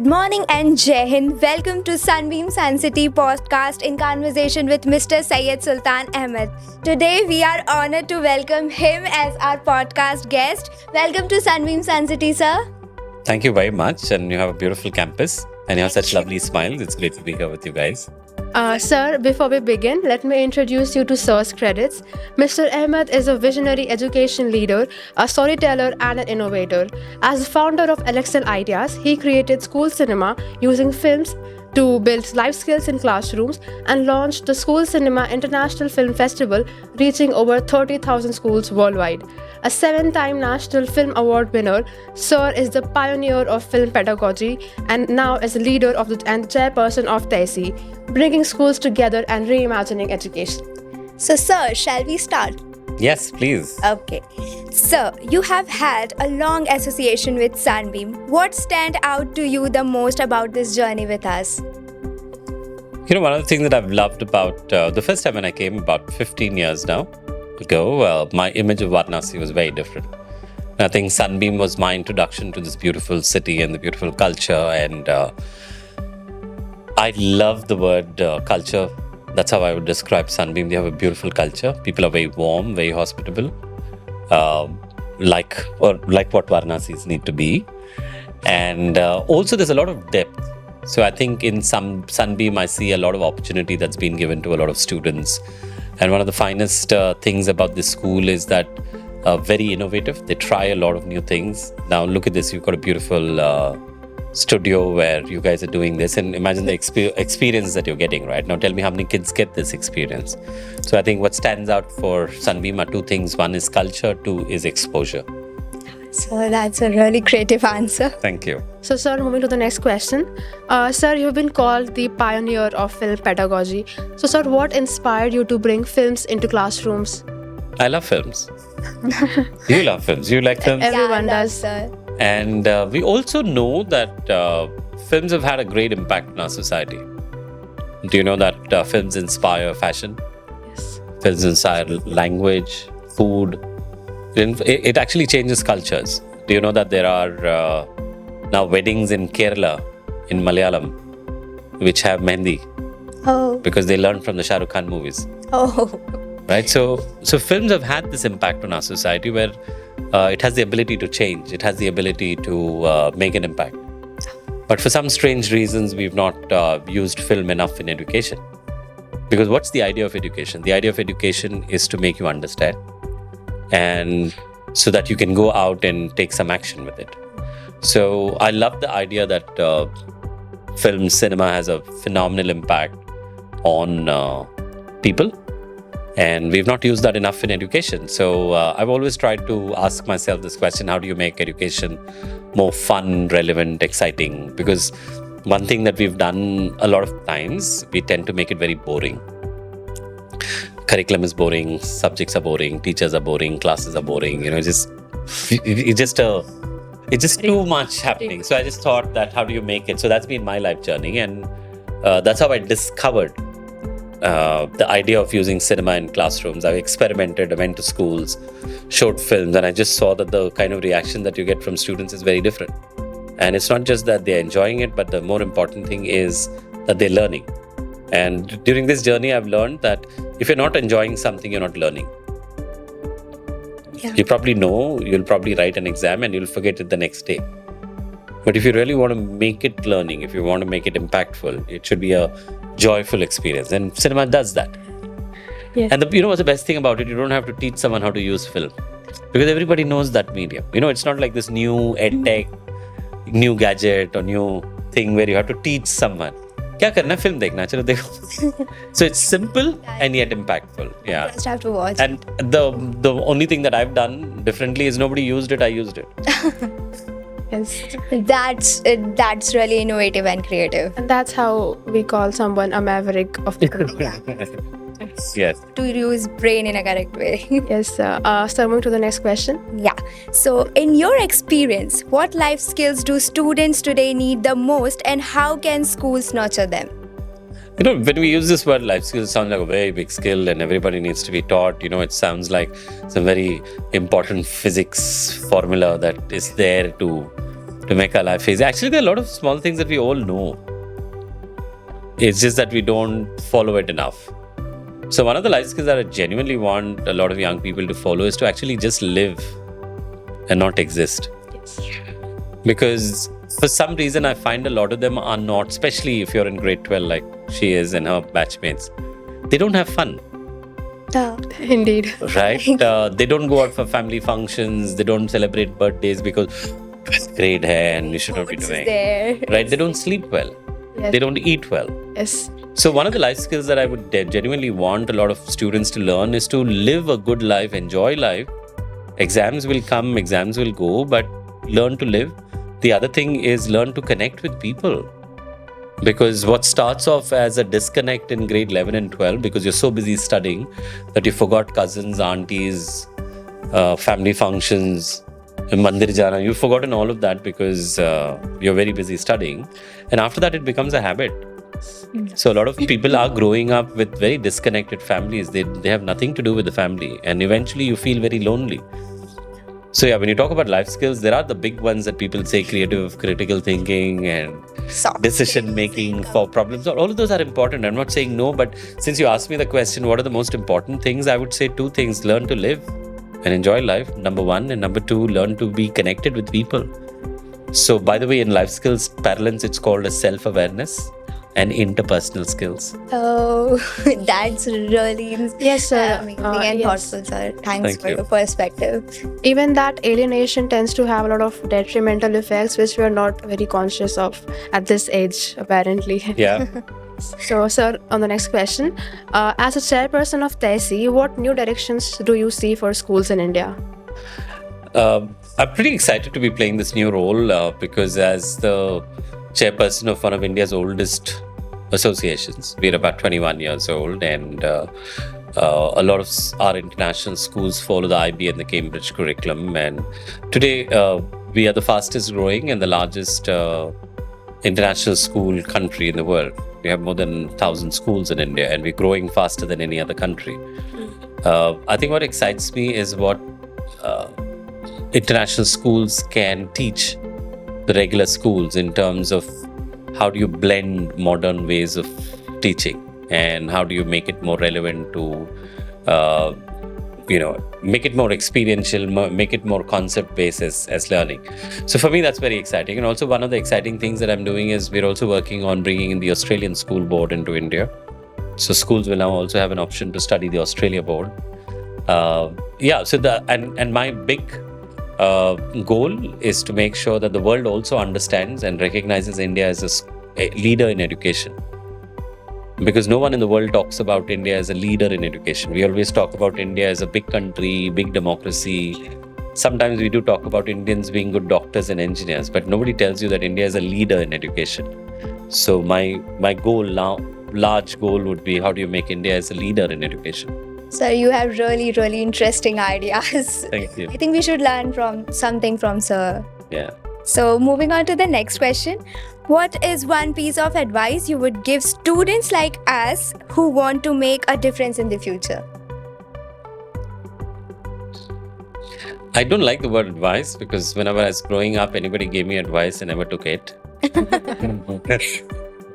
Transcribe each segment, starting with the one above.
Good morning and Jai Hind. Welcome to Sunbeam Suncity podcast in conversation with Mr. Syed Sultan Ahmed. Today we are honored to welcome him as our podcast guest. Welcome to Sunbeam Suncity, sir. Thank you very much, and you have a beautiful campus and you have such lovely smiles. It's great to be here with you guys. Sir, before we begin, let me introduce you to Sir's credits. Mr. Ahmed is a visionary education leader, a storyteller, and an innovator. As the founder of LXL Ideas, he created school cinema using films to build life skills in classrooms and launched the School Cinema International Film Festival, reaching over 30,000 schools worldwide. A 7-time National Film Award winner, Sir is the pioneer of film pedagogy and now is the leader of and chairperson of TESI, bringing schools together and reimagining education. So, sir, shall we start? Yes, please. Okay. Sir, you have had a long association with Sunbeam. What stand out to you the most about this journey with us? You know, one of the things that I've loved about the first time when I came about 15 years now ago, my image of Varanasi was very different. And I think Sunbeam was my introduction to this beautiful city and the beautiful culture. And I love the word culture. That's how I would describe Sunbeam. They have a beautiful culture. People are very warm, very hospitable, like what Varanasis need to be. And also there's a lot of depth. So I think in Sunbeam, I see a lot of opportunity that's been given to a lot of students. And one of the finest things about this school is that very innovative. They try a lot of new things. Now look at this. You've got a beautiful studio where you guys are doing this, and imagine the experience that you're getting. Right now, tell me how many kids get this experience. So I think what stands out for Sunbeam are two things. One is culture, two is exposure. So that's a really creative answer. Thank you. So, sir, moving to the next question. Sir, you've been called the pioneer of film pedagogy. So, sir, what inspired you to bring films into classrooms? I love films. You love films. You like films? Everyone Yeah, does. sir. And we also know that films have had a great impact on our society. Do you know that films inspire fashion? Yes. Films inspire language, food. It actually changes cultures. Do you know that there are now weddings in Kerala, in Malayalam, which have mehndi Oh. because they learned from the Shah Rukh Khan movies, Oh. right? So films have had this impact on our society where it has the ability to change. It has the ability to make an impact. But for some strange reasons, we've not used film enough in education. Because what's the idea of education? The idea of education is to make you understand, and so that you can go out and take some action with it. So I love the idea that film cinema has a phenomenal impact on people. And we've not used that enough in education. So I've always tried to ask myself this question: how do you make education more fun, relevant, exciting? Because one thing that we've done a lot of times, we tend to make it very boring. Curriculum is boring, subjects are boring, teachers are boring, classes are boring. You know, it's just too much happening. So I just thought that how do you make it? So that's been my life journey, and that's how I discovered the idea of using cinema in classrooms. I experimented, I went to schools, showed films, and I just saw that the kind of reaction that you get from students is very different. And it's not just that they're enjoying it, but the more important thing is that they're learning. And during this journey, I've learned that if you're not enjoying something, you're not learning. Yeah. You probably know, you'll probably write an exam and you'll forget it the next day. But if you really want to make it learning, if you want to make it impactful, it should be a joyful experience. And cinema does that. Yes. And you know what's the best thing about it? You don't have to teach someone how to use film. Because everybody knows that medium. You know, it's not like this new ed tech, new gadget or new thing where you have to teach someone. क्या करना film देखना चलो देखो. So it's simple and yet impactful. Yeah. Just have to watch. And the only thing that I've done differently is nobody used it, I used it. Yes. That's really innovative and creative. And that's how we call someone a maverick of the group. Yes. To use brain in a correct way. Yes, sir. Sir, moving to the next question. Yeah. So, in your experience, what life skills do students today need the most, and how can schools nurture them? You know, when we use this word life skills, it sounds like a very big skill and everybody needs to be taught. You know, it sounds like some very important physics formula that is there to to make our life easy. Actually, there are a lot of small things that we all know. It's just that we don't follow it enough. So one of the life skills that I genuinely want a lot of young people to follow is to actually just live and not exist. Yes. Because for some reason, I find a lot of them are not, especially if you're in grade 12 like she is and her batchmates, they don't have fun. Indeed. Right? They don't go out for family functions. They don't celebrate birthdays because it's grade hai and you should not be doing. Right? They don't sleep well. Yes. They don't eat well. Yes. So one of the life skills that I would genuinely want a lot of students to learn is to live a good life, enjoy life. Exams will come, exams will go, but learn to live. The other thing is learn to connect with people. Because what starts off as a disconnect in grade 11 and 12 because you're so busy studying that you forgot cousins, aunties, family functions, mandir jana. You've forgotten all of that because you're very busy studying. And after that, it becomes a habit. So a lot of people are growing up with very disconnected families. They have nothing to do with the family. And eventually you feel very lonely. So yeah, when you talk about life skills, there are the big ones that people say creative, critical thinking and decision making for problems. All of those are important. I'm not saying no, but since you asked me the question, what are the most important things? I would say two things. Learn to live and enjoy life, number one. And number two, learn to be connected with people. So by the way, in life skills parlance, it's called as self-awareness and interpersonal skills. Oh, that's really Yes, sir. amazing and Yes. thoughtful, sir. Thanks Thank for you. your perspective. Even that alienation tends to have a lot of detrimental effects which we are not very conscious of at this age, apparently. Yeah. So, sir, on the next question, as a chairperson of TESI, what new directions do you see for schools in India? I'm pretty excited to be playing this new role because as the chairperson of one of India's oldest associations, we're about 21 years old and a lot of our international schools follow the IB and the Cambridge curriculum. And today we are the fastest growing and the largest international school country in the world. We have more than 1,000 schools in India and we're growing faster than any other country. I think what excites me is what international schools can teach the regular schools in terms of how do you blend modern ways of teaching and how do you make it more relevant to make it more experiential, make it more concept-based as learning. So for me, that's very exciting. And also one of the exciting things that I'm doing is we're also working on bringing in the Australian School Board into India. So schools will now also have an option to study the Australia Board. And my big goal is to make sure that the world also understands and recognizes India as a leader in education. Because no one in the world talks about India as a leader in education. We always talk about India as a big country, big democracy. Sometimes we do talk about Indians being good doctors and engineers, but nobody tells you that India is a leader in education. So my goal now, large goal would be how do you make India as a leader in education? Sir, you have really, really interesting ideas. Thank you. I think we should learn from something from sir. Yeah. So moving on to the next question. What is one piece of advice you would give students like us who want to make a difference in the future? I don't like the word advice because whenever I was growing up, anybody gave me advice, I never took it.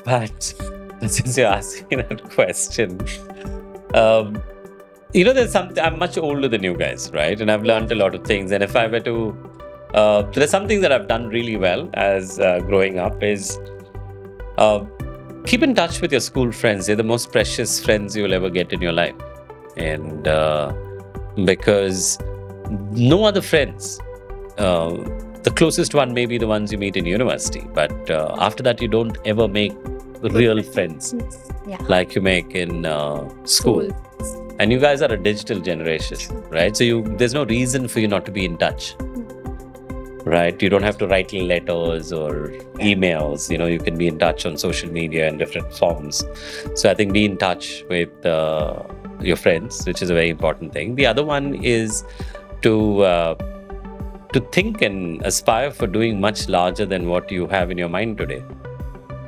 But since you're asking that question, there's something, I'm much older than you guys, right? And I've learned a lot of things. And if I were to, there's something that I've done really well as growing up is keep in touch with your school friends. They're the most precious friends you'll ever get in your life. And because no other friends, the closest one may be the ones you meet in university. But after that, you don't ever make real friends like you make in school. And you guys are a digital generation, right? So there's no reason for you not to be in touch, right? You don't have to write letters or emails. You can be in touch on social media in different forms. So I think be in touch with your friends, which is a very important thing. The other one is to think and aspire for doing much larger than what you have in your mind today.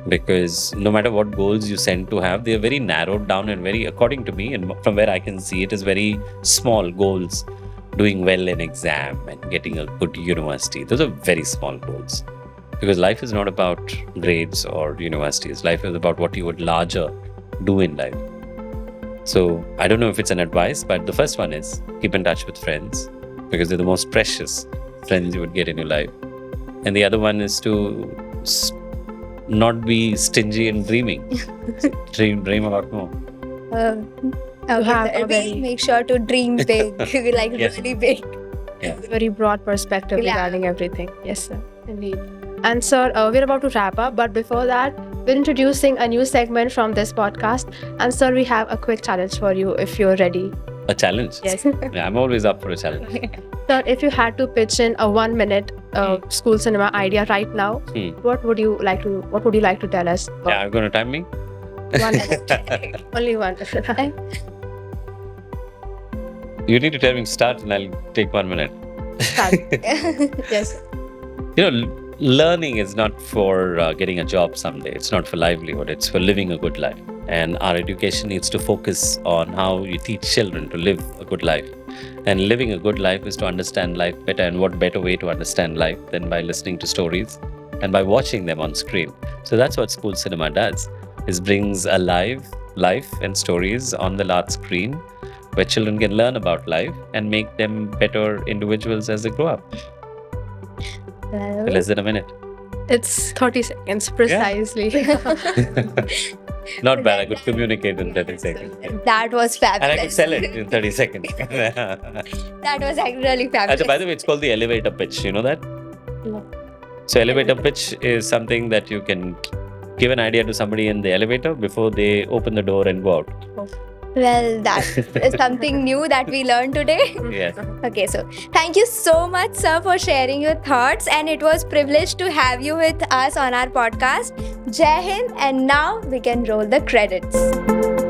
Because no matter what goals you tend to have, they are very narrowed down and very, according to me, and from where I can see, it is very small goals. Doing well in exam and getting a good university. Those are very small goals. Because life is not about grades or universities. Life is about what you would larger do in life. So I don't know if it's an advice, but the first one is keep in touch with friends, because they're the most precious friends you would get in your life. And the other one is to not be stingy in dreaming. dream a lot more. Make sure to dream big, like Yes. really big. Yeah. Very broad perspective Yeah. regarding everything. Yes, sir. Indeed. And sir, we're about to wrap up, but before that, we're introducing a new segment from this podcast. And sir, we have a quick challenge for you if you're ready. A challenge. Yes. Yeah, I'm always up for a challenge. Sir, if you had to pitch in a 1-minute school cinema idea right now, what would you like to tell us? Yeah, are you going to time me? 1 minute. Only one. You need to tell me to start and I'll take 1 minute. Start. Yes. Learning is not for getting a job someday. It's not for livelihood. It's for living a good life. And our education needs to focus on how you teach children to live a good life. And living a good life is to understand life better. And what better way to understand life than by listening to stories and by watching them on screen. So that's what school cinema does, is brings alive life and stories on the large screen, where children can learn about life and make them better individuals as they grow up. Well, Less than a minute. It's 30 seconds precisely. Not bad. I could communicate in 30 seconds. that was And I could fabulous. sell it in 30 seconds. That was really fabulous. By the way, it's called the elevator pitch. You know that? No. So elevator pitch is something that you can give an idea to somebody in the elevator before they open the door and go out. Well, that is something new that we learned today. Yes. Okay, so thank you so much, sir, for sharing your thoughts, and it was privileged to have you with us on our podcast. Jai Hind, and now we can roll the credits.